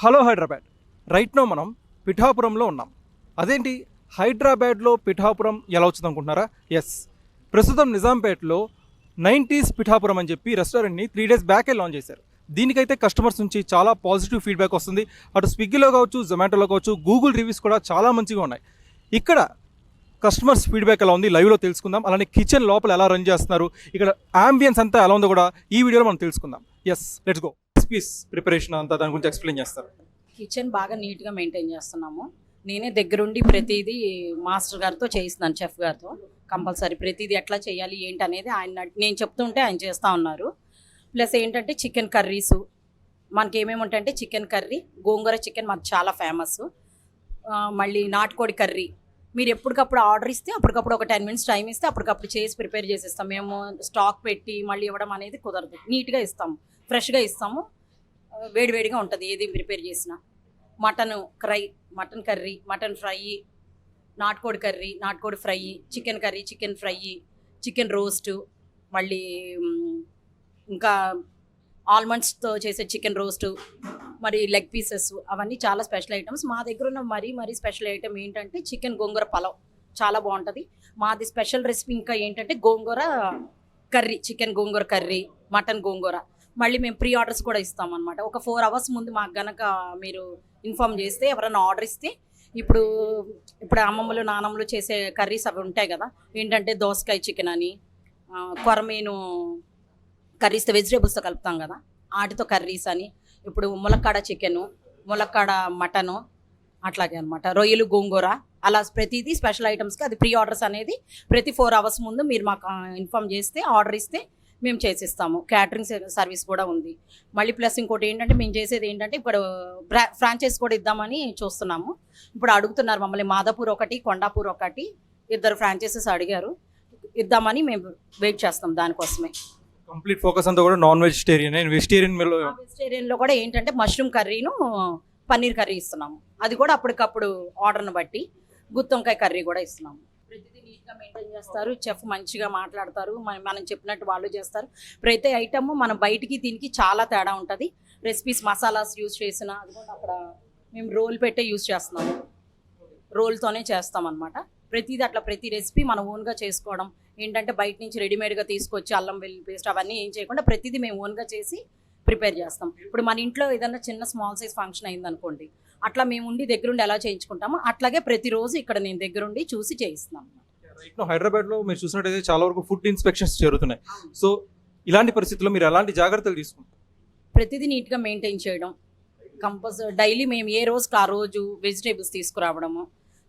Hello Hyderabad. Right no మనం పిఠాపురంలో ఉన్నాం. అదేంటి హైదరాబాద్లో పిఠాపురం ఎలా వచ్చింది అనుకుంటున్నారా? ఎస్, ప్రస్తుతం నిజాంపేటలో 90s పిఠాపురం అని చెప్పి రెస్టారెంట్ని 3 days బ్యాకే లాంచ్ చేశారు. దీనికైతే కస్టమర్స్ నుంచి చాలా పాజిటివ్ ఫీడ్బ్యాక్ వస్తుంది. అటు స్విగ్గీలో కావచ్చు, జొమాటోలో కావచ్చు, గూగుల్ రివ్యూస్ కూడా చాలా మంచిగా ఉన్నాయి. ఇక్కడ కస్టమర్స్ ఫీడ్బ్యాక్ ఎలా ఉంది లైవ్లో తెలుసుకుందాం. అలానే కిచెన్ లోపల ఎలా రన్ చేస్తున్నారు, ఇక్కడ అంబియన్స్ అంతా ఎలా ఉందో కూడా ఈ వీడియోలో మనం తెలుసుకుందాం. Yes, let's go. Recipes preparation అంతా దాని గురించి ఎక్స్ప్లెయిన్ చేస్తారు. కిచెన్ బాగా నీట్గా మెయింటైన్ చేస్తున్నాము. నేనే దగ్గరుండి ప్రతిదీ మాస్టర్ గారితో చేయిస్తున్నాను, చెఫ్ గారితో. కంపల్సరీ ప్రతిదీ ఎట్లా చేయాలి ఏంటి అనేది ఆయన నేను చెప్తుంటే ఆయన చేస్తూ ఉన్నారు. ప్లస్ ఏంటంటే చికెన్ కర్రీసు మనకి ఏమేమి ఉంటాయంటే చికెన్ కర్రీ, గోంగూర చికెన్ మాకు చాలా ఫేమస్. మళ్ళీ నాటుకోడి కర్రీ మీరు ఎప్పటికప్పుడు ఆర్డర్ ఇస్తే అప్పటికప్పుడు ఒక 10 minutes టైం ఇస్తే అప్పటికప్పుడు చేసి ప్రిపేర్ చేసేస్తాం. మేము స్టాక్ పెట్టి మళ్ళీ ఇవ్వడం అనేది కుదరదు. నీట్గా ఇస్తాము, ఫ్రెష్గా ఇస్తాము, వేడివేడిగా ఉంటుంది ఏది ప్రిపేర్ చేసినా. మటన్ కర్రీ, మటన్ ఫ్రై, నాటుకోడి కర్రీ, నాటుకోడి fry, chicken curry, chicken fry, chicken roast, మళ్ళీ ఇంకా ఆల్మండ్స్తో చేసే చికెన్ రోస్టు, మరి లెగ్ పీసెస్, అవన్నీ చాలా స్పెషల్ ఐటమ్స్. మా దగ్గర ఉన్న మరీ స్పెషల్ ఐటమ్ ఏంటంటే చికెన్ గోంగూర పలావ్ చాలా బాగుంటుంది. మాది స్పెషల్ రెసిపీ ఇంకా ఏంటంటే గోంగూర కర్రీ, చికెన్ గోంగూర కర్రీ, మటన్ గోంగూర. మళ్ళీ మేము ప్రీ ఆర్డర్స్ కూడా ఇస్తాం అనమాట. ఒక 4 hours ముందు మాకు గనక మీరు ఇన్ఫామ్ చేస్తే, ఎవరైనా ఆర్డర్ ఇస్తే, ఇప్పుడు అమ్మమ్మలు నానమ్మలు చేసే కర్రీస్ అవి ఉంటాయి కదా, ఏంటంటే దోసకాయ చికెన్ అని, కొరమీను కర్రీస్తో వెజిటేబుల్స్తో కలుపుతాం కదా, వాటితో కర్రీస్ అని, ఇప్పుడు ములక్కాడ చికెను, ములక్కాడ మటను, అట్లాగే అనమాట, రొయ్యలు గోంగూర, అలా ప్రతిదీ స్పెషల్ ఐటమ్స్కి అది ప్రీ ఆర్డర్స్ అనేది ప్రతి 4 hours ముందు మీరు మాకు ఇన్ఫామ్ చేస్తే, ఆర్డర్ ఇస్తే మేము చేసిస్తాము. క్యాటరింగ్ సర్వీస్ కూడా ఉంది. మళ్ళీ ప్లస్ ఇంకోటి ఏంటంటే మేము చేసేది ఏంటంటే ఇప్పుడు ఫ్రాంచైజ్ కూడా ఇద్దామని చూస్తున్నాము. ఇప్పుడు అడుగుతున్నారు మమ్మల్ని, మాదాపూర్ ఒకటి, కొండాపూర్ ఒకటి, 2 ఫ్రాంచైజెస్ అడిగారు. ఇద్దామని మేము వెయిట్ చేస్తాం దానికోసమే. కంప్లీట్ ఫోకస్ అంతా కూడా నాన్ వెజిటేరియన్లో కూడా ఏంటంటే మష్రూమ్ కర్రీను పన్నీర్ కర్రీ ఇస్తున్నాము. అది కూడా అప్పటికప్పుడు ఆర్డర్ని బట్టి. గుత్తొంకాయ కర్రీ కూడా ఇస్తున్నాము. ప్రతిదీ నీట్గా మెయింటైన్ చేస్తారు. చెఫ్ మంచిగా మాట్లాడతారు, మనం చెప్పినట్టు వాళ్ళు చేస్తారు. ప్రతి ఐటమ్ మనం బయటికి దీనికి చాలా తేడా ఉంటుంది. రెసిపీస్ మసాలాస్ యూజ్ చేసిన అది కూడా అక్కడ మేము రోల్ పెట్టే యూజ్ చేస్తున్నాము. రోల్తోనే చేస్తాం అనమాట. ప్రతిదీ అట్లా ప్రతి రెసిపీ మనం ఓన్గా చేసుకోవడం ఏంటంటే బయట నుంచి రెడీమేడ్గా తీసుకొచ్చి అల్లం వెల్లుల్లి పేస్ట్ అవన్నీ ఏం చేయకుండా ప్రతిదీ మేము ఓన్గా చేసి ప్రిపేర్ చేస్తాం. ఇప్పుడు మన ఇంట్లో ఏదైనా చిన్న స్మాల్ సైజ్ ఫంక్షన్ అయిందనుకోండి, అట్లా మేము ఉండి దగ్గరుండి ఎలా చేయించుకుంటామో అట్లాగే ప్రతిరోజు ఇక్కడ నేను దగ్గరుండి చూసి చేయిస్తున్నాం. హైదరాబాద్లో మీరు చూసినట్టయితే చాలా వరకు ఫుడ్ ఇన్స్పెక్షన్స్ జరుగుతున్నాయి. సో ఇలాంటి పరిస్థితుల్లో మీరు ఎలాంటి జాగ్రత్తలు తీసుకుంటారు? ప్రతిదీ నీట్గా మెయింటైన్ చేయడం కంపల్సరీ. డైలీ మేము ఏ రోజుకి ఆ రోజు వెజిటేబుల్స్ తీసుకురావడము,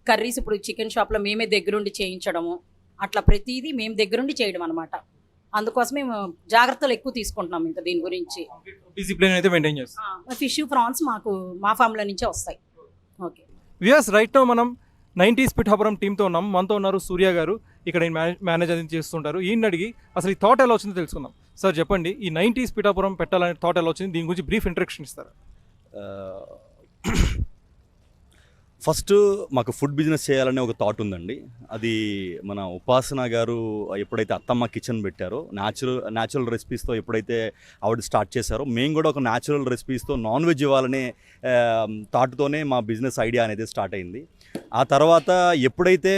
కర్రీస్ ఇప్పుడు చికెన్ షాప్లో మేమే దగ్గరుండి చేయించడము, అట్లా ప్రతిదీ మేము దగ్గరుండి చేయడం అనమాట. అందుకోసం మేము జాగ్రత్తలు ఎక్కువ తీసుకుంటున్నాం. ఇంకా దీని గురించి డిసిప్లిన్ అయితే మెయింటైన్ చేస్తాం. ఫిష్, ప్రాన్స్ మాకు మా ఫామ్లో నుంచే వస్తాయి. ఓకే వియాస్, రైట్ నో మనం 90s పిఠాపురం టీంతో ఉన్నాం. మనతో ఉన్నారు సూర్య గారు, ఇక్కడ మేనేజర్ చేస్తుంటారు. ఈయన అడిగి అసలు ఈ థాట్ ఎలా వచ్చిందో తెలుసుకుందాం. సార్ చెప్పండి, ఈ 90s పిఠాపురం పెట్టాలనే థాట్ ఎలా వచ్చింది, దీని గురించి బ్రీఫ్ ఇంట్రడక్షన్ ఇస్తారు. ఫస్ట్ మాకు ఫుడ్ బిజినెస్ చేయాలనే ఒక థాట్ ఉందండి. అది మన ఉపాసన గారు ఎప్పుడైతే అత్తమ్మ కిచెన్ పెట్టారో, న్యాచురల్ రెసిపీస్తో ఎప్పుడైతే ఆవిడ స్టార్ట్ చేశారో, మేము కూడా ఒక న్యాచురల్ రెసిపీస్తో నాన్ వెజ్ ఇవ్వాలనే థాట్తోనే మా బిజినెస్ ఐడియా అనేది స్టార్ట్ అయింది. ఆ తర్వాత ఎప్పుడైతే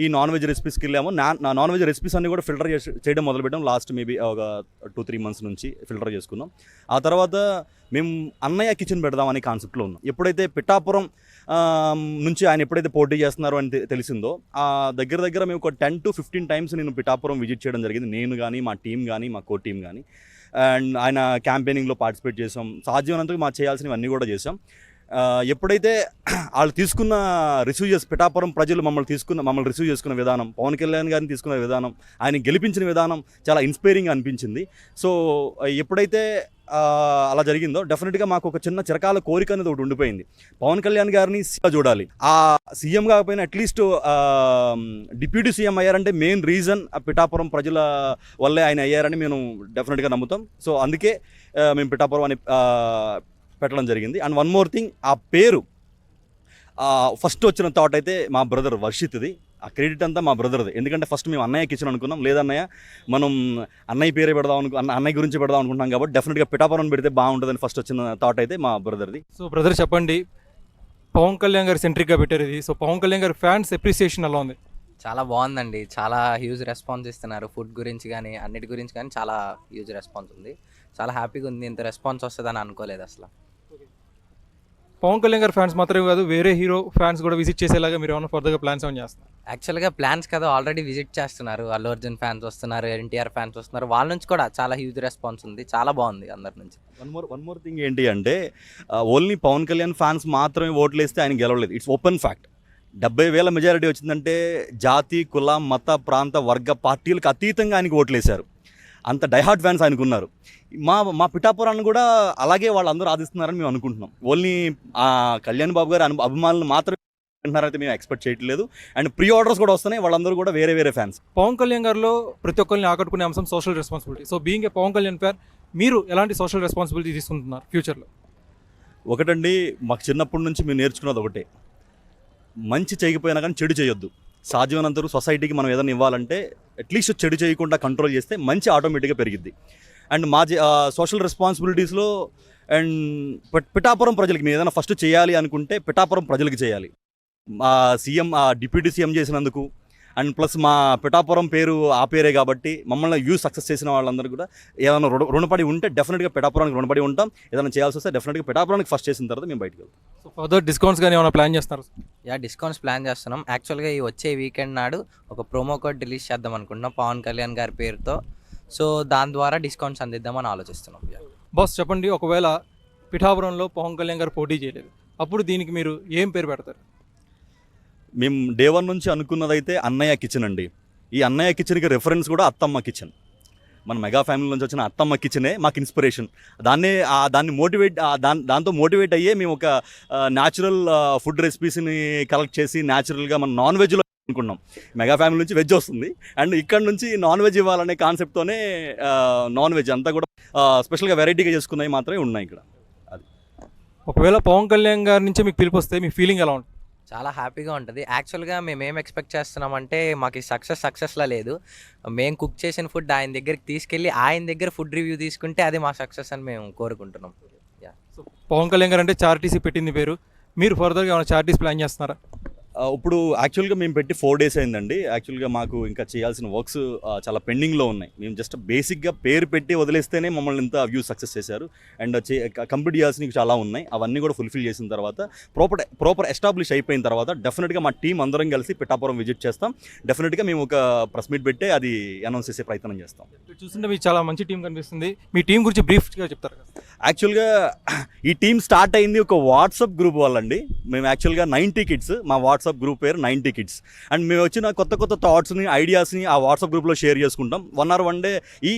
ఈ నాన్ వెజ్ రెసిపీస్కి వెళ్ళామో, నాన్ వెజ్ రెసిపీస్ అన్నీ కూడా ఫిల్టర్ చేయడం మొదలుపెట్టాం. లాస్ట్ మేబీ ఒక 2-3 months నుంచి ఫిల్టర్ చేసుకున్నాం. ఆ తర్వాత మేము అన్నయ్య కిచెన్ పెడదామనే కాన్సెప్ట్లో ఉన్నాం. ఎప్పుడైతే పిఠాపురం నుంచి ఆయన ఎప్పుడైతే పోటీ చేస్తున్నారో అని తెలిసిందో, ఆ దగ్గర మేము ఒక 10 to 15 times నేను పిఠాపురం విజిట్ చేయడం జరిగింది. నేను కానీ, మా టీం కానీ, మా కో టీం కానీ. అండ్ ఆయన క్యాంపెయినింగ్లో పార్టిసిపేట్ చేసాం. సాధ్యమైనంతగా మా చేయాల్సినవి అన్నీ కూడా చేసాం. ఎప్పుడైతే వాళ్ళు తీసుకున్న పిఠాపురం ప్రజలు మమ్మల్ని రిసీవ్ చేసుకున్న విధానం, పవన్ కళ్యాణ్ గారిని తీసుకున్న విధానం, ఆయన గెలిపించిన విధానం చాలా ఇన్స్పైరింగ్ అనిపించింది. సో ఎప్పుడైతే అలా జరిగిందో, డెఫినెట్గా మాకు ఒక చిన్న చిరకాల కోరిక అనేది ఒకటి ఉండిపోయింది. పవన్ కళ్యాణ్ గారిని సీఎం చూడాలి. ఆ సీఎం కాకపోయినా అట్లీస్ట్ డిప్యూటీ సీఎం అయ్యారంటే మెయిన్ రీజన్ పిఠాపురం ప్రజల వల్లే ఆయన అయ్యారని మేము డెఫినెట్గా నమ్ముతాం. సో అందుకే మేము పిఠాపురం అని పెట్టడం జరిగింది. అండ్ వన్ మోర్ థింగ్, ఆ పేరు ఫస్ట్ వచ్చిన థాట్ అయితే మా బ్రదర్ వర్షిత్ది. ఆ క్రెడిట్ అంతా మా బ్రదర్ది. ఎందుకంటే ఫస్ట్ మేము అన్నయ్య కిచెన్ అనుకున్నాం. లేదన్నయ్య మనం అన్నయ్య పేరే పెడదాం అన్నయ్య గురించి పెడదాం అనుకుంటున్నాం కాబట్టి డెఫినెట్గా పిఠాపురం పెడితే బాగుంటుందని ఫస్ట్ వచ్చిన థాట్ అయితే మా బ్రదర్ది. సో బ్రదర్ చెప్పండి, పవన్ కళ్యాణ్ గారు సెంట్రిక్గా పెట్టారు ఇది. సో పవన్ కళ్యాణ్ గారి ఫ్యాన్స్ అప్రిసియేషన్ ఎలా ఉంది? చాలా బాగుందండి. చాలా హ్యూజ్ రెస్పాన్స్ ఇస్తున్నారు. ఫుడ్ గురించి కానీ అన్నిటి గురించి కానీ చాలా హ్యూజ్ రెస్పాన్స్ ఉంది. చాలా హ్యాపీగా ఉంది. ఇంత రెస్పాన్స్ వస్తుందని అనుకోలేదు అసలు. పవన్ కళ్యాణ్ గారి ఫ్యాన్స్ మాత్రమే కాదు, వేరే హీరో ఫ్యాన్స్ కూడా విజిట్ చేసేలాగా మీరు ఏమైనా ఫర్దర్గా ప్లాన్స్ ఏమైనా చేస్తారు? యాక్చువల్గా ప్లాన్స్ కదా ఆల్రెడీ విజిట్ చేస్తున్నారు. అల్లు అర్జున్ ఫ్యాన్స్ వస్తున్నారు, ఎన్టీఆర్ ఫ్యాన్స్ వస్తున్నారు. వాళ్ళ నుంచి కూడా చాలా హ్యూజ్ రెస్పాన్స్ ఉంది. చాలా బాగుంది అందరి నుంచి. వన్ మోర్ థింగ్ ఏంటి అంటే ఓన్లీ పవన్ కళ్యాణ్ ఫ్యాన్స్ మాత్రమే ఓట్లు వేస్తే ఆయన గెలవలేదు. It's open fact. 70,000 మెజారిటీ వచ్చిందంటే జాతి, కుల, మత, ప్రాంత, వర్గ పార్టీలకు అతీతంగా ఆయనకు ఓట్లేశారు. అంత డైహార్డ్ ఫ్యాన్స్ ఆయనకు ఉన్నారు. మా పిఠాపురాన్ని కూడా అలాగే వాళ్ళందరూ ఆదిస్తున్నారని మేము అనుకుంటున్నాం. ఓన్లీ కళ్యాణ్ బాబు గారి అభిమానులు మాత్రమే అంటున్నారైతే మేము ఎక్స్పెక్ట్ చేయట్లేదు. అండ్ ప్రీ ఆర్డర్స్ కూడా వస్తున్నాయి. వాళ్ళందరూ కూడా వేరే వేరే ఫ్యాన్స్. పవన్ కళ్యాణ్ గారిలో ప్రతి ఒక్కరిని ఆకట్టుకునే అంశం social responsibility. So being a Pawan Kalyan fan, మీరు ఎలాంటి సోషల్ రెస్పాన్సిబిలిటీ తీసుకుంటున్నారు ఫ్యూచర్లో? ఒకటండి, మాకు చిన్నప్పటి నుంచి మేము నేర్చుకున్నది ఒకటే, మంచి చేయకపోయినా కానీ చెడు చేయొద్దు. సాధ్యమైనంత వరకు సొసైటీకి మనం ఏదైనా ఇవ్వాలంటే అట్లీస్ట్ చెడు చేయకుండా కంట్రోల్ చేస్తే మంచి ఆటోమేటిక్గా పెరిగిద్ది. అండ్ మా సోషల్ రెస్పాన్సిబిలిటీస్లో అండ్ పిఠాపురం ప్రజలకి మేము ఏదైనా ఫస్ట్ చేయాలి అనుకుంటే పిఠాపురం ప్రజలకి చేయాలి. సీఎం డిప్యూటీ సీఎం చేసినందుకు అండ్ ప్లస్ మా పిఠాపురం పేరు ఆ పేరే కాబట్టి మమ్మల్ని సక్సెస్ చేసిన వాళ్ళందరూ కూడా ఏదైనా రుణపడి ఉంటే డెఫినెట్గా పిఠాపురానికి రుణపడి ఉంటాం. ఏదైనా చేయాల్సి వస్తే డెఫినెట్గా పిఠాపురానికి ఫస్ట్ చేసిన తర్వాత మేము బయటకు వెళ్తాం. సో ఫర్దర్ డిస్కౌంట్స్ కానీ ఏమైనా ప్లాన్ చేస్తున్నారు? డిస్కౌంట్స్ ప్లాన్ చేస్తున్నాం. యాక్చువల్గా ఈ వచ్చే వీకెండ్ నాడు ఒక ప్రోమో కోడ్ రిలీజ్ చేద్దాం అనుకుంటున్నాం పవన్ కళ్యాణ్ గారి పేరుతో. సో దాని ద్వారా డిస్కౌంట్స్ అందిద్దామని ఆలోచిస్తున్నాం. బాస్ చెప్పండి, ఒకవేళ పిఠాపురంలో పవన్ కళ్యాణ్ గారు పోటీ చేయలేదు, అప్పుడు దీనికి మీరు ఏం పేరు పెడతారు? మేము డే 1 నుంచి అనుకున్నదైతే అన్నయ్య కిచెన్ అండి. ఈ అన్నయ్య కిచెన్కి రెఫరెన్స్ కూడా అత్తమ్మ కిచెన్. మన మెగా ఫ్యామిలీ నుంచి వచ్చిన అత్తమ్మ కిచెనే మాకు ఇన్స్పిరేషన్. దాన్ని మోటివేట్ దాంతో మోటివేట్ అయ్యే మేము ఒక న్యాచురల్ ఫుడ్ రెసిపీస్ని కలెక్ట్ చేసి న్యాచురల్గా మనం నాన్ వెజ్లో అనుకున్నాం. మెగా ఫ్యామిలీ నుంచి వెజ్ వస్తుంది అండ్ ఇక్కడ నుంచి నాన్ వెజ్ ఇవ్వాలనే కాన్సెప్ట్తోనే నాన్ వెజ్ అంతా కూడా స్పెషల్గా వెరైటీగా చేసుకున్నవి మాత్రమే ఉన్నాయి ఇక్కడ. అది ఒకవేళ పవన్ కళ్యాణ్ గారి నుంచి మీకు పిలుపు వస్తే మీ ఫీలింగ్ ఎలా ఉంటుంది? చాలా హ్యాపీగా ఉంటుంది. యాక్చువల్గా మేము ఏం ఎక్స్పెక్ట్ చేస్తున్నామంటే మాకు ఈ సక్సెస్లా లేదు. మేము కుక్ చేసిన ఫుడ్ ఆయన దగ్గరికి తీసుకెళ్ళి ఆయన దగ్గర ఫుడ్ రివ్యూ తీసుకుంటే అది మా సక్సెస్ అని మేము కోరుకుంటున్నాం. సో పవన్ కళ్యాణ్ గారు అంటే చారిటీసీ పెట్టింది పేరు. మీరు ఫర్దర్గా ఏమైనా చారిటీస్ ప్లాన్ చేస్తున్నారా? ఇప్పుడు యాక్చువల్గా మేము పెట్టి 4 days అయిందండి. యాక్చువల్గా మాకు ఇంకా చేయాల్సిన వర్క్స్ చాలా పెండింగ్లో ఉన్నాయి. మేము జస్ట్ బేసిక్గా పేరు పెట్టి వదిలేస్తేనే మమ్మల్ని ఇంత వ్యూ సక్సెస్ చేశారు. అండ్ కంప్లీట్ చేయాల్సినవి చాలా ఉన్నాయి. అవన్నీ కూడా ఫుల్ఫిల్ చేసిన తర్వాత ప్రాపర్ ఎస్టాబ్లిష్ అయిపోయిన తర్వాత డెఫినెట్గా మా టీం అందరం కలిసి పిఠాపురం విజిట్ చేస్తాం. డెఫినెట్గా మేము ఒక ప్రెస్ మీట్ పెట్టి అది అనౌన్స్ చేసే ప్రయత్నం చేస్తాం. చూస్తుంటే మీకు చాలా మంచి టీం కనిపిస్తుంది. మీ టీం గురించి బ్రీఫ్గా చెప్తారు కదా? యాక్చువల్గా ఈ టీం స్టార్ట్ అయింది ఒక వాట్సాప్ గ్రూప్ వాళ్ళండి. మేము యాక్చువల్గా 90 kids, మా వాట్సాప్ గ్రూప్ పేరు 90 kids. అండ్ మేము వచ్చిన కొత్త థాట్స్ని ఐడియాస్ని ఆ వాట్సాప్ గ్రూప్లో షేర్ చేసుకుంటాం. 1 hour 1 day ఈ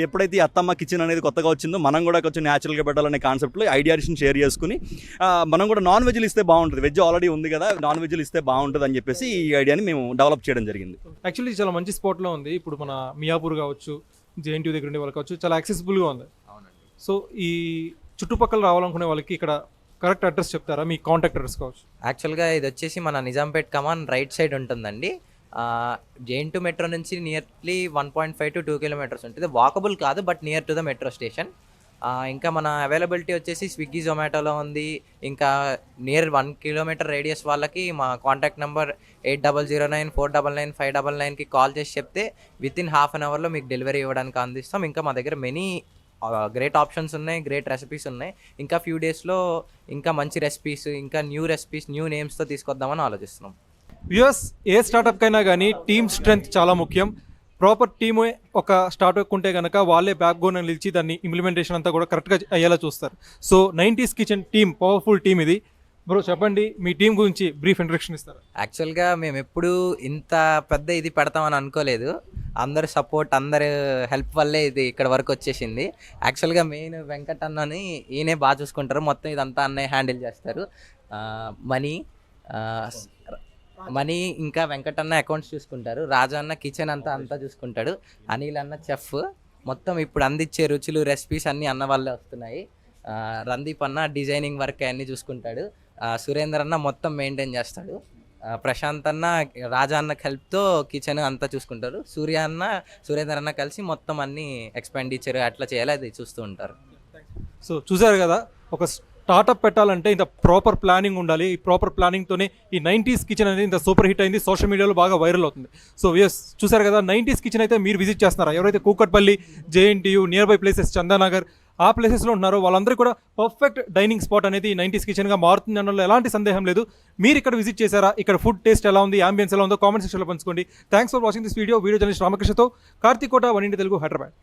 ఎప్పుడైతే ఈ అత్తమ్మ కిచెన్ అనేది కొత్తగా వచ్చిందో మనం కూడా కొంచెం న్యాచురల్గా పెట్టాలనే కాన్సెప్ట్లో ఐడియాస్ని షేర్ చేసుకుని మనం కూడా నాన్ వెజ్లు ఇస్తే బాగుంటుంది, వెజ్ ఆల్రెడీ ఉంది కదా, నాన్ వెజ్లు ఇస్తే బాగుంటుంది అని చెప్పేసి ఈ ఐడియాని మేము డెవలప్ చేయడం జరిగింది. యాక్చువల్లీ చాలా మంచి స్పాట్లో ఉంది. ఇప్పుడు మన మియాపూర్ కావచ్చు, జేఎన్టీయూ దగ్గర ఉండే వాళ్ళు కావచ్చు, చాలా యాక్సెసిబుల్గా ఉంది. సో ఈ చుట్టుపక్కల రావాలనుకునే వాళ్ళకి ఇక్కడ కరెక్ట్ అడ్రస్ చెప్తారా? మీ కాంటాక్ట్ అడ్రస్ కావచ్చు. యాక్చువల్గా ఇది వచ్చేసి మన నిజాంపేట్ కమాన్ రైట్ సైడ్ ఉంటుందండి. జేఎన్టీయూ మెట్రో నుంచి నియర్లీ 1.5 to 2 kilometers ఉంటుంది. వాకబుల్ కాదు, but near to the metro station. ఇంకా మన అవైలబిలిటీ వచ్చేసి స్విగ్గీ, జొమాటోలో ఉంది. ఇంకా నియర్ 1 kilometer రేడియస్ వాళ్ళకి మా కాంటాక్ట్ నెంబర్ 8009499599కి కాల్ చేసి చెప్తే వితిన్ ½ an hourలో మీకు డెలివరీ ఇవ్వడానికి అందిస్తాం. ఇంకా మా దగ్గర మెనీ గ్రేట్ ఆప్షన్స్ ఉన్నాయి, గ్రేట్ రెసిపీస్ ఉన్నాయి. ఇంకా ఫ్యూ డేస్లో ఇంకా మంచి రెసిపీస్, ఇంకా న్యూ రెసిపీస్, న్యూ నేమ్స్తో తీసుకొద్దామని ఆలోచిస్తున్నాం. వ్యూయర్స్, ఏ స్టార్టప్కైనా కానీ టీమ్ స్ట్రెంగ్త్ చాలా ముఖ్యం. ప్రాపర్ టీమే ఒక స్టార్ట్అప్ ఉంటే కనుక వాళ్ళే బ్యాక్ బోన్ అని నిలిచి దాన్ని ఇంప్లిమెంటేషన్ అంతా కూడా కరెక్ట్గా అయ్యేలా చూస్తారు. So 90s kitchen team powerful team ఇది. బ్రో చెప్పండి, మీ టీం గురించి బ్రీఫ్ ఇంట్రడక్షన్ ఇస్తారా? యాక్చువల్గా మేము ఎప్పుడు ఇంత పెద్ద ఇది పెడతామని అనుకోలేదు. అందరు సపోర్ట్, అందరు హెల్ప్ వల్లే ఇది ఇక్కడ వరకు వచ్చేసింది. యాక్చువల్గా మెయిన్ వెంకట్ అన్నని ఈయనే బాగా చూసుకుంటారు. మొత్తం ఇదంతా అన్నయ్య హ్యాండిల్ చేస్తారు. మనీ ఇంకా వెంకట్ అన్న అకౌంట్స్ చూసుకుంటారు. రాజా అన్న కిచెన్ అంతా చూసుకుంటాడు. అనిల్ అన్న చెఫ్. మొత్తం ఇప్పుడు అందించే రుచులు, రెసిపీస్ అన్నీ అన్న వల్లే వస్తున్నాయి. రందీప్ అన్న డిజైనింగ్ వర్క్ అన్నీ చూసుకుంటాడు. సురేందర్ అన్న మొత్తం మెయింటైన్ చేస్తాడు. ప్రశాంత్ అన్న రాజా అన్న హెల్ప్తో కిచెన్ అంతా చూసుకుంటారు. సురేందర్ అన్న కలిసి మొత్తం అన్ని ఎక్స్పెండిచర్ అట్లా చేయాలి, అది చూస్తూ ఉంటారు. సో చూసారు కదా, ఒక స్టార్టప్ పెట్టాలంటే ఇంత ప్రాపర్ ప్లానింగ్ ఉండాలి. ఈ ప్రాపర్ ప్లానింగ్తోనే ఈ 90s కిచెన్ అనేది ఇంత సూపర్ హిట్ అయింది, సోషల్ మీడియాలో బాగా వైరల్ అవుతుంది. సో ఎస్, చూసారు కదా, 90s కిచెన్ అయితే మీరు విజిట్ చేస్తున్నారా? ఎవరైతే Kukatpally, JNTU, near by places, Chandanagar ఆ ప్లేసెస్లో ఉన్నారో వాళ్ళందరూ కూడా పర్ఫెక్ట్ డైనింగ్ స్పాట్ అనేది ఈ 90s కిచెన్గా మారుతుంది అనడంలో ఎలాంటి సందేహం లేదు. మీరు ఇక్కడ విజిట్ చేశారా? ఇక్కడ ఫుడ్ టేస్ట్ ఎలా ఉంది, అంబియన్స్ ఎలా ఉందో కామెంట్ సెక్షన్లో పంచుకోండి. Thanks for watching this video journalist రామకృష్ణతో కార్తీక్ కోట, 1 ఇండియా తెలుగు, హైదరాబాద్.